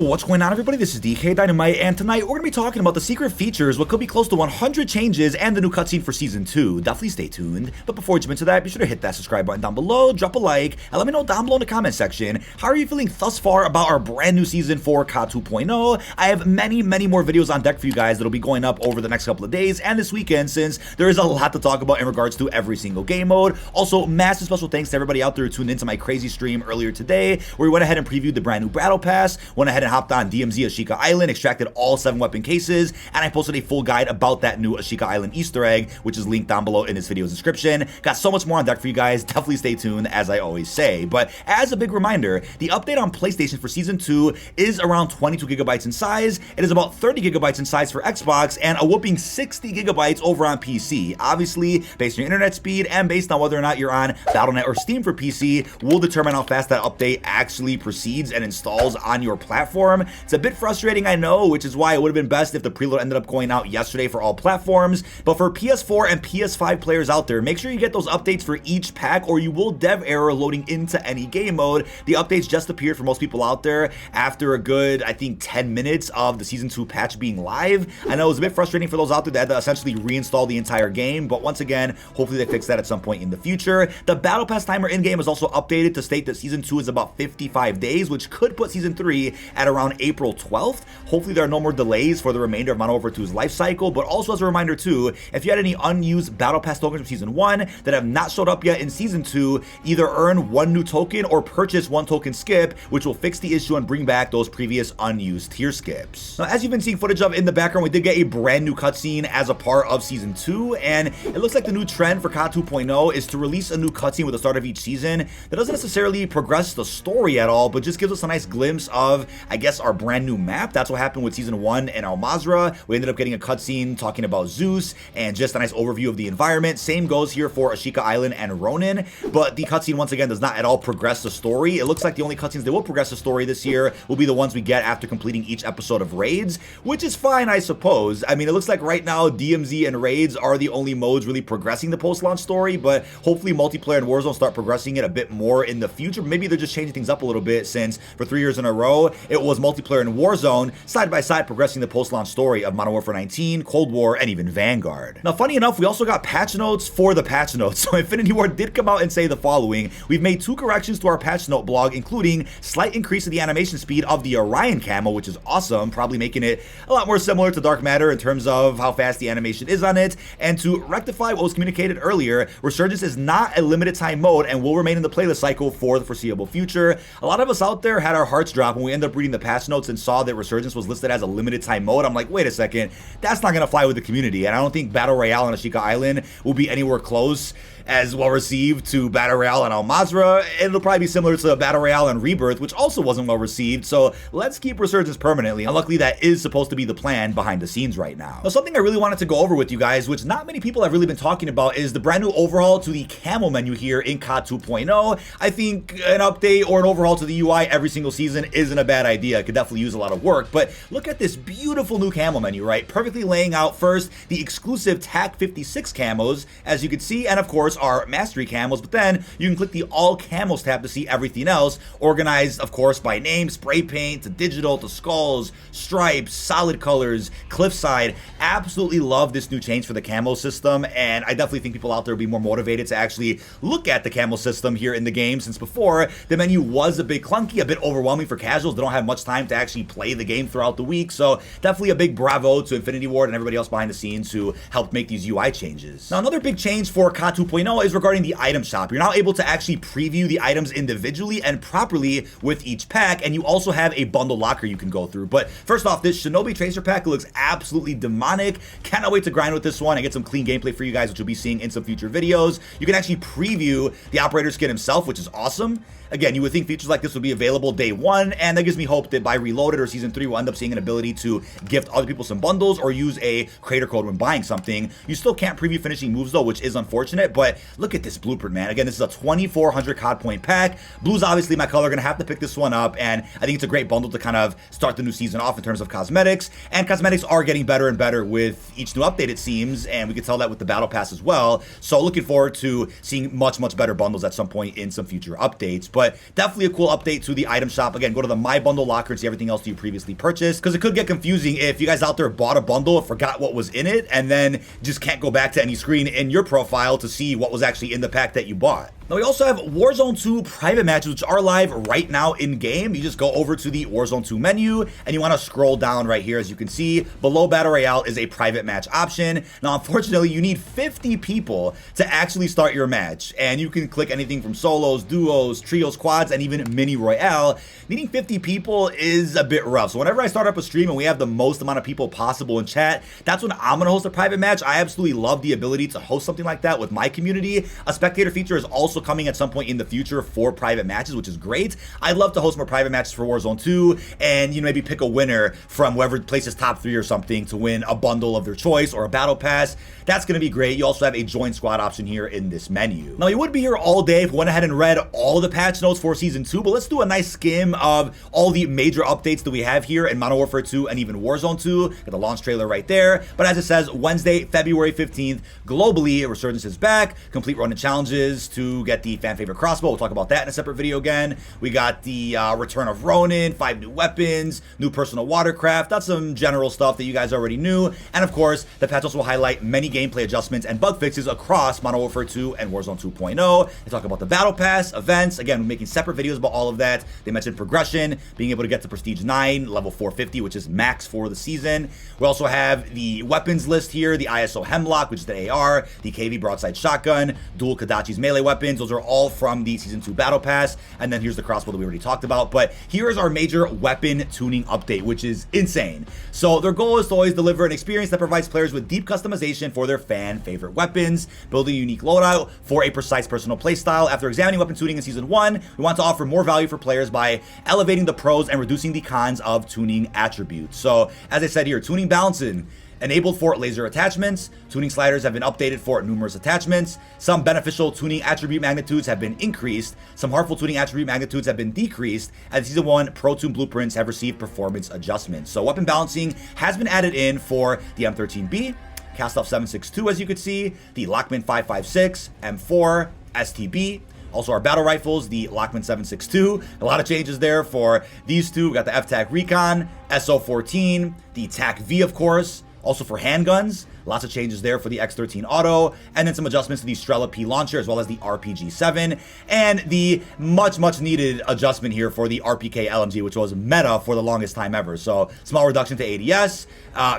What's going on, everybody? This is dkdynamite, and tonight we're going to be talking about the secret features, what could be close to 100 changes, and the new cutscene for Season 2. Definitely stay tuned. But before we jump into that, be sure to hit that subscribe button down below, drop a like, and let me know down below in the comment section, how are you feeling thus far about our brand new Season 4 COD 2.0? I have many more videos on deck for you guys that'll be going up over the next couple of days and this weekend, since there is a lot to talk about in regards to every single game mode. Also, massive special thanks to everybody out there who tuned into my crazy stream earlier today, where we went ahead and previewed the brand new Battle Pass, went ahead and hopped on DMZ Ashika Island, extracted all 7 weapon cases, and I posted a full guide about that new Ashika Island Easter egg, which is linked down below in this video's description. Got so much more on deck for you guys. Definitely stay tuned, as I always say. But as a big reminder, the update on PlayStation for Season 2 is around 22 gigabytes in size. It is about 30 gigabytes in size for Xbox, and a whooping 60 gigabytes over on PC. Obviously, based on your internet speed and based on whether or not you're on Battle.net or Steam for PC, will determine how fast that update actually proceeds and installs on your platform. It's a bit frustrating, I know, which is why it would have been best if the preload ended up going out yesterday for all platforms. But for PS4 and PS5 players out there, make sure you get those updates for each pack, or you will dev error loading into any game mode. The updates just appeared for most people out there after a good, I think, 10 minutes of the Season 2 patch being live. I know it was a bit frustrating for those out there that had to essentially reinstall the entire game, but once again, hopefully they fix that at some point in the future. The Battle Pass timer in-game is also updated to state that Season 2 is about 55 days, which could put Season 3 at around April 12th. Hopefully there are no more delays for the remainder of Modern Warfare 2's life cycle, but also as a reminder too, if you had any unused Battle Pass tokens from Season 1 that have not showed up yet in Season 2, either earn 1 new token or purchase 1 token skip, which will fix the issue and bring back those previous unused tier skips. Now, as you've been seeing footage of in the background, we did get a brand new cutscene as a part of Season 2, and it looks like the new trend for COD 2.0 is to release a new cutscene with the start of each season that doesn't necessarily progress the story at all, but just gives us a nice glimpse of, I guess, our brand new map. That's what happened with Season 1 and Al Mazrah. We ended up getting a cutscene talking about Zeus and just a nice overview of the environment. Same goes here for Ashika Island and Ronin, but the cutscene once again does not at all progress the story. It looks like the only cutscenes that will progress the story this year will be the ones we get after completing each episode of Raids, which is fine, I suppose. I mean, it looks like right now DMZ and Raids are the only modes really progressing the post-launch story, but hopefully multiplayer and Warzone start progressing it a bit more in the future. Maybe they're just changing things up a little bit, since for 3 years in a row it was multiplayer and Warzone side by side progressing the post-launch story of Modern Warfare 19, Cold War, and even Vanguard. Now, funny enough, we also got patch notes for the patch notes. So Infinity Ward did come out and say the following: we've made 2 corrections to our patch note blog, including slight increase in the animation speed of the Orion camo, which is awesome, probably making it a lot more similar to Dark Matter in terms of how fast the animation is on it. And to rectify what was communicated earlier, Resurgence is not a limited time mode and will remain in the playlist cycle for the foreseeable future. A lot of us out there had our hearts drop when we ended up reading the patch notes and saw that Resurgence was listed as a limited time mode. I'm like, wait a second, that's not gonna fly with the community, and I don't think Battle Royale on Ashika Island will be anywhere close as well received to Battle Royale and Al Mazrah. It'll probably be similar to Battle Royale and Rebirth, which also wasn't well received, so let's keep Resurgence permanently, and luckily that is supposed to be the plan behind the scenes right now. Now, something I really wanted to go over with you guys, which not many people have really been talking about, is the brand new overhaul to the Camo menu here in COD 2.0. I think an update or an overhaul to the UI every single season isn't a bad idea. It could definitely use a lot of work, but look at this beautiful new Camo menu, right? Perfectly laying out first the exclusive TAC 56 camos, as you can see, and of course our mastery camos, but then you can click the all camos tab to see everything else, organized of course by name, spray paint to digital to skulls, stripes, solid colors, cliffside. Absolutely love this new change for the camo system, and I definitely think people out there will be more motivated to actually look at the camo system here in the game, since before the menu was a bit clunky, a bit overwhelming for casuals that don't have much time to actually play the game throughout the week. So definitely a big bravo to Infinity Ward and everybody else behind the scenes who helped make these UI changes. Now, another big change for COD 2.0 is regarding the item shop. You're now able to actually preview the items individually and properly with each pack, and you also have a bundle locker you can go through. But first off, this Shinobi Tracer pack looks absolutely demonic. Cannot wait to grind with this one and get some clean gameplay for you guys, which you'll be seeing in some future videos. You can actually preview the operator skin himself, which is awesome. Again, you would think features like this would be available day 1, and that gives me hope that by Reloaded or Season 3 we'll end up seeing an ability to gift other people some bundles or use a creator code when buying something. You still can't preview finishing moves though, which is unfortunate, but but look at this blueprint, man. Again, this is a 2,400 COD point pack. Blue's obviously my color. Gonna have to pick this one up, and I think it's a great bundle to kind of start the new season off in terms of cosmetics, and cosmetics are getting better and better with each new update, it seems, and we can tell that with the battle pass as well. So looking forward to seeing much better bundles at some point in some future updates, but definitely a cool update to the item shop. Again, go to the My Bundle locker and see everything else that you previously purchased, because it could get confusing if you guys out there bought a bundle and forgot what was in it, and then just can't go back to any screen in your profile to see what was actually in the pack that you bought. Now, we also have Warzone 2 private matches, which are live right now in-game. You just go over to the Warzone 2 menu, and you want to scroll down right here. As you can see, below Battle Royale is a private match option. Now, unfortunately, you need 50 people to actually start your match, and you can click anything from solos, duos, trios, quads, and even mini royale. Needing 50 people is a bit rough, so whenever I start up a stream and we have the most amount of people possible in chat, that's when I'm going to host a private match. I absolutely love the ability to host something like that with my community. A spectator feature is also coming at some point in the future for private matches, which is great. I'd love to host more private matches for Warzone 2, and maybe pick a winner from whoever places top 3 or something to win a bundle of their choice or a battle pass. That's going to be great. You also have a join squad option here in this menu. Now, you would be here all day if we went ahead and read all the patch notes for Season 2, but let's do a nice skim of all the major updates that we have here in Modern Warfare 2 and even Warzone 2. Got the launch trailer right there. But as it says, Wednesday, February 15th, globally, Resurgence is back. Complete run and challenges to get the fan favorite crossbow. We'll talk about that in a separate video again. We got the return of Ronin, 5 new weapons, new personal watercraft. That's some general stuff that you guys already knew. And of course, the patch also will highlight many gameplay adjustments and bug fixes across Modern Warfare 2 and Warzone 2.0. They talk about the battle pass, events. Again, we're making separate videos about all of that. They mentioned progression, being able to get to Prestige 9, level 450, which is max for the season. We also have the weapons list here, the ISO Hemlock, which is the AR, the KV broadside shotgun, dual Kadachi's melee weapons. Those are all from the Season 2 Battle Pass, and then here's the crossbow that we already talked about. But here is our major weapon tuning update, which is insane. So their goal is to always deliver an experience that provides players with deep customization for their fan favorite weapons, building a unique loadout for a precise personal playstyle. After examining weapon tuning in Season 1, we want to offer more value for players by elevating the pros and reducing the cons of tuning attributes. So as I said here, tuning balancing enabled for laser attachments. Tuning sliders have been updated for numerous attachments. Some beneficial tuning attribute magnitudes have been increased. Some harmful tuning attribute magnitudes have been decreased. And Season 1 Pro Tune blueprints have received performance adjustments. So weapon balancing has been added in for the M13B, Castoff 762, as you could see, the Lockman 556, M4, STB. Also our battle rifles, the Lockman 762. A lot of changes there for these two. We got the FTAC Recon, SO14, the TAC V, of course. Also for handguns, lots of changes there for the X13 Auto, and then some adjustments to the Strela P launcher as well as the RPG-7, and the much needed adjustment here for the RPK LMG, which was meta for the longest time ever. So small reduction to ADS,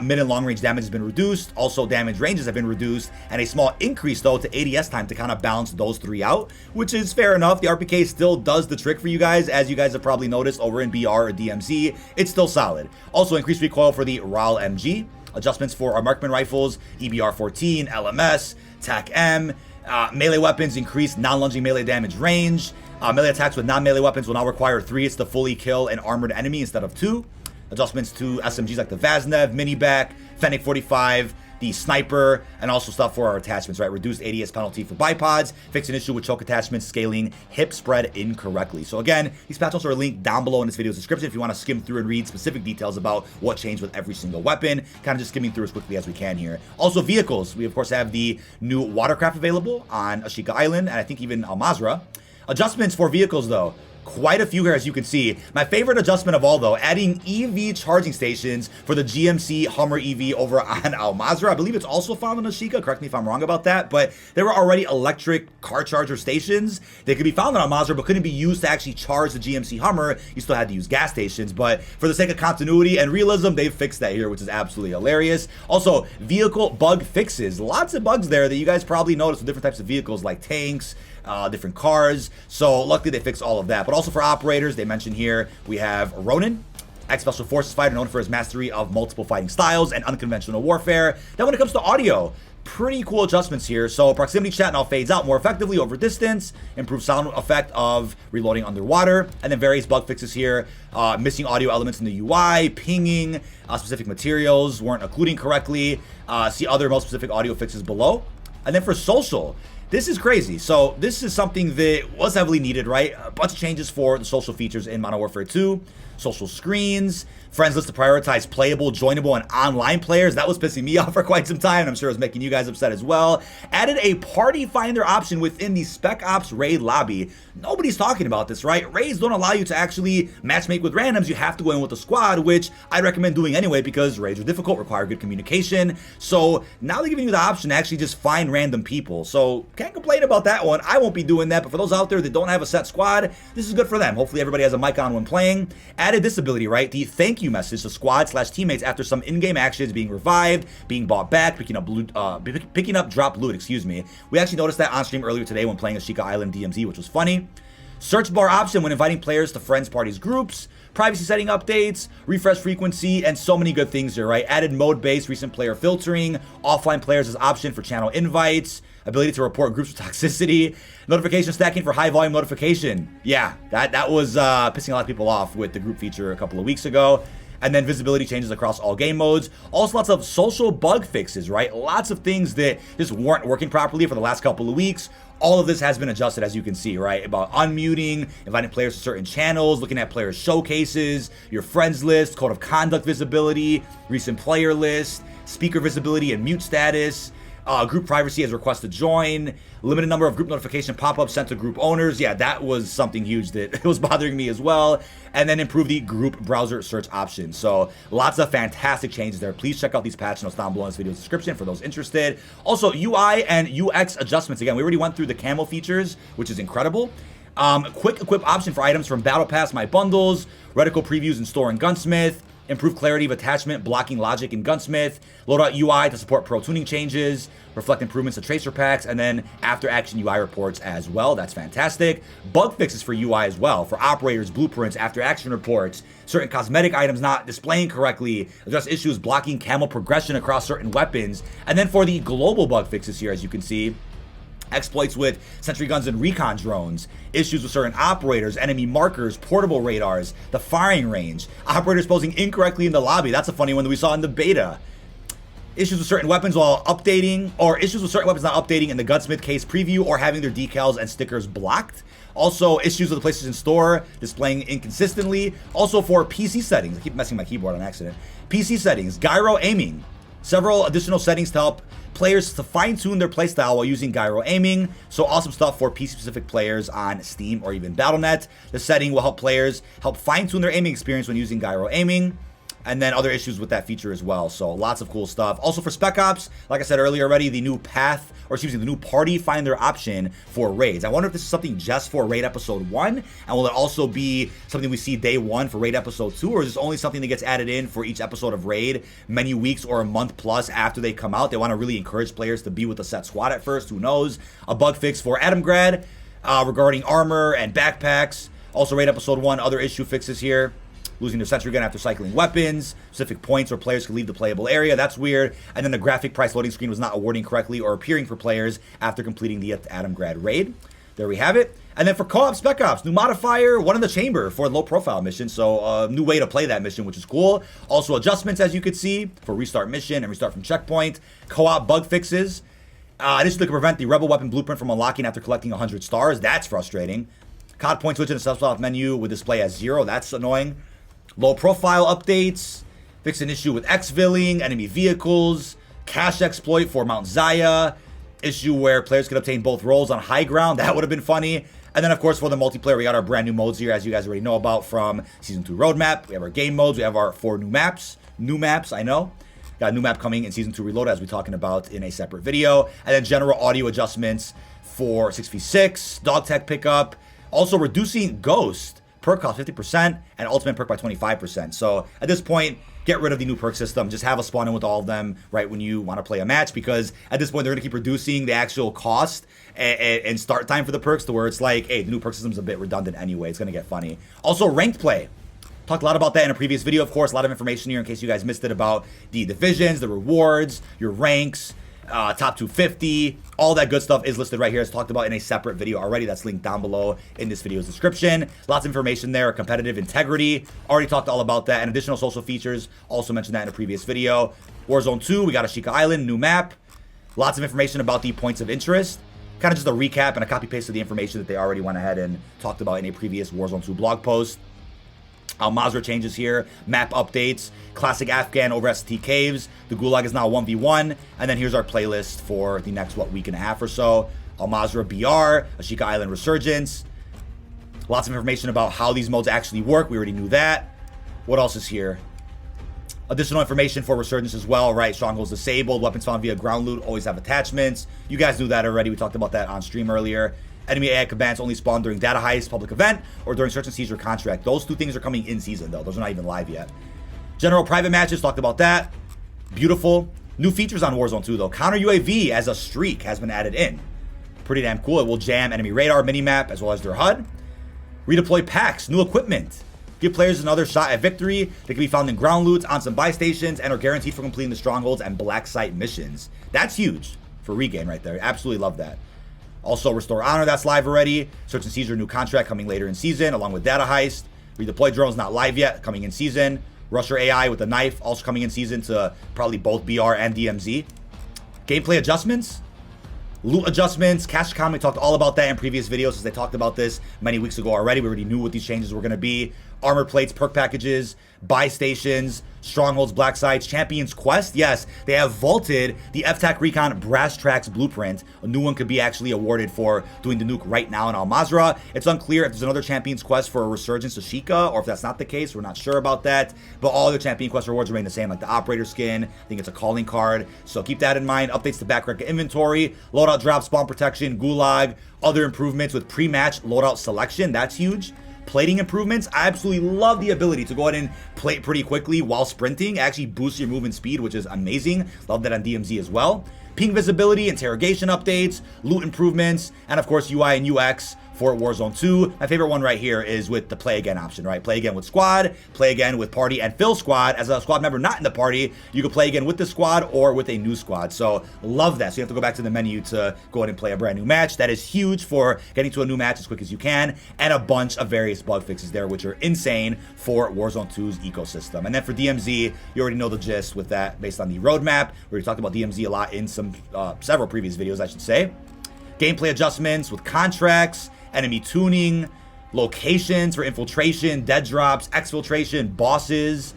mid and long range damage has been reduced, also damage ranges have been reduced, and a small increase though to ADS time to kind of balance those three out, which is fair enough. The RPK still does the trick for you guys, as you guys have probably noticed over in BR or DMZ. It's still solid. Also increased recoil for the RAL MG. Adjustments for our marksman rifles, EBR-14, LMS, TAC-M, melee weapons increased non-lunging melee damage range. Melee attacks with non-melee weapons will now require 3 hits to fully kill an armored enemy instead of 2. Adjustments to SMGs like the Vaznev, Miniback, Fennec 45, the Sniper, and also stuff for our attachments, right? Reduced ADS penalty for bipods, fix an issue with choke attachments scaling hip spread incorrectly. So again, these patch notes are linked down below in this video's description if you want to skim through and read specific details about what changed with every single weapon. Kind of just skimming through as quickly as we can here. Also vehicles, we of course have the new watercraft available on Ashika Island, and I think even Al Mazrah. Adjustments for vehicles though, quite a few here, as you can see. My favorite adjustment of all, though, adding EV charging stations for the GMC Hummer EV over on Al Mazrah. I believe it's also found on Ashika. Correct me if I'm wrong about that, but there were already electric car charger stations. They could be found on Al Mazrah, but couldn't be used to actually charge the GMC Hummer. You still had to use gas stations, but for the sake of continuity and realism, they've fixed that here, which is absolutely hilarious. Also, vehicle bug fixes. Lots of bugs there that you guys probably noticed with different types of vehicles like tanks, different cars. So luckily they fixed all of that. But also for operators, they mentioned here we have Ronin, ex-Special Forces fighter known for his mastery of multiple fighting styles and unconventional warfare. Then when it comes to audio, pretty cool adjustments here. So proximity chat now fades out more effectively over distance, improved sound effect of reloading underwater, and then various bug fixes here. Missing audio elements in the UI, pinging, specific materials weren't occluding correctly. See other most specific audio fixes below. And then for social, This is crazy. So this is something that was heavily needed, right? A bunch of changes for the social features in Modern Warfare 2. Social screens, friends list to prioritize playable, joinable, and online players. That was pissing me off for quite some time, and I'm sure it was making you guys upset as well. Added a party finder option within the Spec Ops raid lobby. Nobody's talking about this, right? Raids don't allow you to actually matchmake with randoms. You have to go in with a squad, which I recommend doing anyway because raids are difficult, require good communication. So now they're giving you the option to actually just find random people. So can't complain about that one. I won't be doing that, but for those out there that don't have a set squad, this is good for them. Hopefully everybody has a mic on when playing. Added this ability, right? The thank you message to squad/teammates after some in-game actions being revived, being bought back, picking up drop loot, excuse me. We actually noticed that on stream earlier today when playing Ashika Island DMZ, which was funny. Search bar option when inviting players to friends, parties, groups, privacy setting updates, refresh frequency, and so many good things here, right? Added mode-based recent player filtering, offline players as option for channel invites, ability to report groups with toxicity, notification stacking for high volume notification. Yeah, that was pissing a lot of people off with the group feature a couple of weeks ago. And then visibility changes across all game modes. Also lots of social bug fixes, right? Lots of things that just weren't working properly for the last couple of weeks. All of this has been adjusted, as you can see, right? About unmuting, inviting players to certain channels, looking at player showcases, your friends list, code of conduct visibility, recent player list, speaker visibility and mute status, group privacy as request to join, limited number of group notification pop-ups sent to group owners. Yeah, that was something huge that was bothering me as well. And then improve the group browser search option. So lots of fantastic changes there. Please check out these patch notes down below in this video's description for those interested. Also, UI and UX adjustments. Again, we already went through the Camo features, which is incredible. Quick equip option for items from Battle Pass, My Bundles, reticle previews in Store and Gunsmith, improve clarity of attachment, blocking logic in Gunsmith, loadout UI to support pro tuning changes, reflect improvements to tracer packs, and then after action UI reports as well. That's fantastic. Bug fixes for UI as well, for operators, blueprints, after action reports, certain cosmetic items not displaying correctly, address issues blocking camo progression across certain weapons, and then for the global bug fixes here, as you can see, exploits with sentry guns and recon drones, issues with certain operators, enemy markers, portable radars, the firing range, operators posing incorrectly in the lobby. That's a funny one that we saw in the beta. Issues with certain weapons while updating, or issues with certain weapons not updating in the Gunsmith case preview or having their decals and stickers blocked. Also, issues with the PlayStation Store displaying inconsistently. Also for PC settings, I keep messing my keyboard on accident. PC settings, gyro aiming. Several additional settings to help players to fine-tune their playstyle while using gyro aiming. So awesome stuff for PC-specific players on Steam or even Battle.net. The setting will help players fine-tune their aiming experience when using gyro aiming. And then other issues with that feature as well. So lots of cool stuff. Also for Spec Ops, like I said earlier already, the new the new party finder option for raids. I wonder if this is something just for raid episode 1, and will it also be something we see day 1 for raid episode 2, or is this only something that gets added in for each episode of raid many weeks or a month plus after they come out? They want to really encourage players to be with a set squad at first. Who knows? A bug fix for Adam Grad regarding armor and backpacks. Also raid episode 1, other issue fixes here. Losing their sentry gun after cycling weapons, specific points where players can leave the playable area. That's weird. And then the graphic price loading screen was not awarding correctly or appearing for players after completing the Adam Grad raid. There we have it. And then for co-op Spec Ops, new modifier, one in the chamber for low profile mission. So a new way to play that mission, which is cool. Also adjustments, as you could see, for restart mission and restart from checkpoint. Co-op bug fixes. Initially can prevent the rebel weapon blueprint from unlocking after collecting 100 stars. That's frustrating. COD point switch in the self-stop menu with display as 0. That's annoying. Low profile updates, fix an issue with exfilling, enemy vehicles, cache exploit for Mount Zaya, issue where players could obtain both roles on high ground. That would have been funny. And then, of course, for the multiplayer, we got our brand new modes here, as you guys already know about from Season 2 roadmap. We have our game modes. We have our 4 new maps. New maps, I know. Got a new map coming in Season 2 Reload, as we're talking about in a separate video. And then general audio adjustments for 6v6, dog tag pickup. Also reducing Ghost perk cost 50% and ultimate perk by 25%. So at this point, get rid of the new perk system. Just have a spawn in with all of them right when you want to play a match, because at this point they're going to keep reducing the actual cost and start time for the perks to where it's like, hey, the new perk system's a bit redundant anyway. It's going to get funny. Also, ranked play. Talked a lot about that in a previous video. Of course, a lot of information here in case you guys missed it about the divisions, the rewards, your ranks, top 250, all that good stuff is listed right here. It's talked about in a separate video already. That's linked down below in this video's description. Lots of information there. Competitive integrity, already talked all about that. And additional social features, also mentioned that in a previous video. Warzone 2, we got Ashika Island, new map. Lots of information about the points of interest. Kind of just a recap and a copy paste of the information that they already went ahead and talked about in a previous Warzone 2 blog post. Al-Mazrah changes here, map updates, classic Afghan over ST caves, the Gulag is now 1v1, and then here's our playlist for the next, week and a half or so. Al-Mazrah BR, Ashika Island Resurgence, lots of information about how these modes actually work, we already knew that. What else is here? Additional information for Resurgence as well, right? Strongholds disabled, weapons found via ground loot, always have attachments. You guys knew that already, we talked about that on stream earlier. Enemy AI commands only spawn during data heist, public event, or during search and seizure contract. Those two things are coming in season though. Those are not even live yet. General private matches, talked about that. Beautiful. New features on Warzone 2 though. Counter UAV as a streak has been added in. Pretty damn cool. It will jam enemy radar, minimap, as well as their HUD. Redeploy packs, new equipment. Give players another shot at victory. They can be found in ground loots, on some buy stations, and are guaranteed for completing the strongholds and black site missions. That's huge for regain right there. Absolutely love that. Also, Restore Honor, that's live already. Search and Seizure, new contract coming later in season, along with Data Heist. Redeploy Drones, not live yet, coming in season. Rusher AI with a knife, also coming in season to probably both BR and DMZ. Gameplay adjustments. Loot adjustments. Cash Camo, we talked all about that in previous videos, as they talked about this many weeks ago already. We already knew what these changes were going to be. Armor plates, perk packages, buy stations, strongholds, black sites, champions quest. Yes, they have vaulted the FTAC Recon Brass Tracks blueprint. A new one could be actually awarded for doing the nuke right now in Al-Mazrah. It's unclear if there's another champions quest for a Resurgence Ashika, or if that's not the case. We're not sure about that. But all the champion quest rewards remain the same, like the operator skin. I think it's a calling card. So keep that in mind. Updates to backrecord inventory, loadout drop, spawn protection, gulag, other improvements with pre-match loadout selection. That's huge. Plating improvements. I absolutely love the ability to go ahead and plate pretty quickly while sprinting. Actually boosts your movement speed, which is amazing. Love that on DMZ as well. Ping visibility, interrogation updates, loot improvements, and of course UI and UX for Warzone 2. My favorite one right here is with the play again option, right? Play again with squad, play again with party, and fill squad. As a squad member not in the party, you can play again with the squad or with a new squad. So love that. So you have to go back to the menu to go ahead and play a brand new match. That is huge for getting to a new match as quick as you can, and a bunch of various bug fixes there, which are insane for Warzone 2's ecosystem. And then for DMZ, you already know the gist with that based on the roadmap. We already talked about DMZ a lot in several previous videos, I should say. Gameplay adjustments with contracts, enemy tuning, locations for infiltration, dead drops, exfiltration, bosses,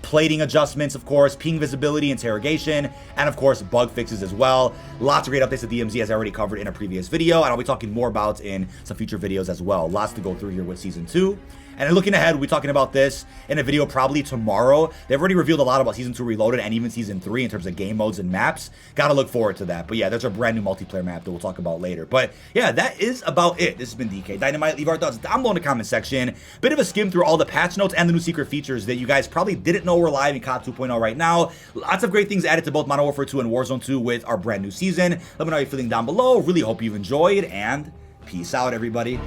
plating adjustments, of course, ping visibility, interrogation, and of course, bug fixes as well. Lots of great updates that DMZ has already covered in a previous video, and I'll be talking more about in some future videos as well. Lots to go through here with Season 2. And looking ahead, we'll be talking about this in a video probably tomorrow. They've already revealed a lot about Season 2 Reloaded and even Season 3 in terms of game modes and maps. Gotta look forward to that. But yeah, there's a brand new multiplayer map that we'll talk about later. But yeah, that is about it. This has been dkdynamite. Leave our thoughts down below in the comment section. Bit of a skim through all the patch notes and the new secret features that you guys probably didn't know were live in COD 2.0 right now. Lots of great things added to both Modern Warfare 2 and Warzone 2 with our brand new season. Let me know how you're feeling down below. Really hope you've enjoyed, and peace out, everybody.